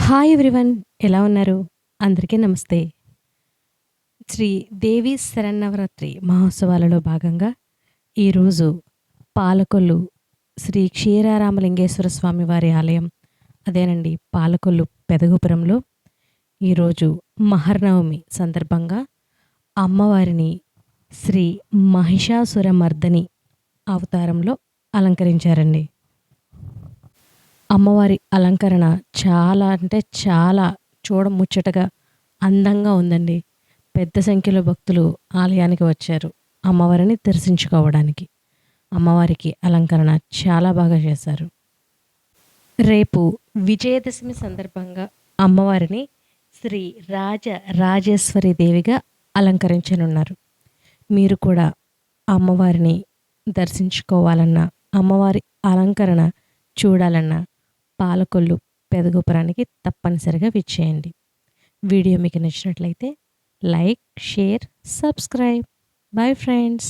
Hi everyone. ఎలా ఉన్నారు? అందరికీ నమస్తే. శ్రీ దేవి శరన్నవరాత్రి మహోత్సవాలలో భాగంగా ఈరోజు పాలకొల్లు శ్రీ క్షీరారామలింగేశ్వర స్వామి వారి ఆలయం, అదేనండి పాలకొల్లు పెదగోపురంలో ఈరోజు మహర్నవమి సందర్భంగా అమ్మవారిని శ్రీ మహిషాసురమర్దని అవతారంలో అలంకరించారండి. అమ్మవారి అలంకరణ చాలా అంటే చాలా చూడముచ్చటగా, అందంగా ఉందండి. పెద్ద సంఖ్యలో భక్తులు ఆలయానికి వచ్చారు అమ్మవారిని దర్శించుకోవడానికి. అమ్మవారికి అలంకరణ చాలా బాగా చేశారు. రేపు విజయదశమి సందర్భంగా అమ్మవారిని శ్రీ రాజేశ్వరి దేవిగా అలంకరించనున్నారు. మీరు కూడా అమ్మవారిని దర్శించుకోవాలన్నా, అమ్మవారి అలంకరణ చూడాలన్నా పాలకొల్లు పెదగోపురానికి తప్పనిసరిగా విచ్చేయండి. వీడియో మీకు నచ్చినట్లయితే like, share, subscribe. Bye friends.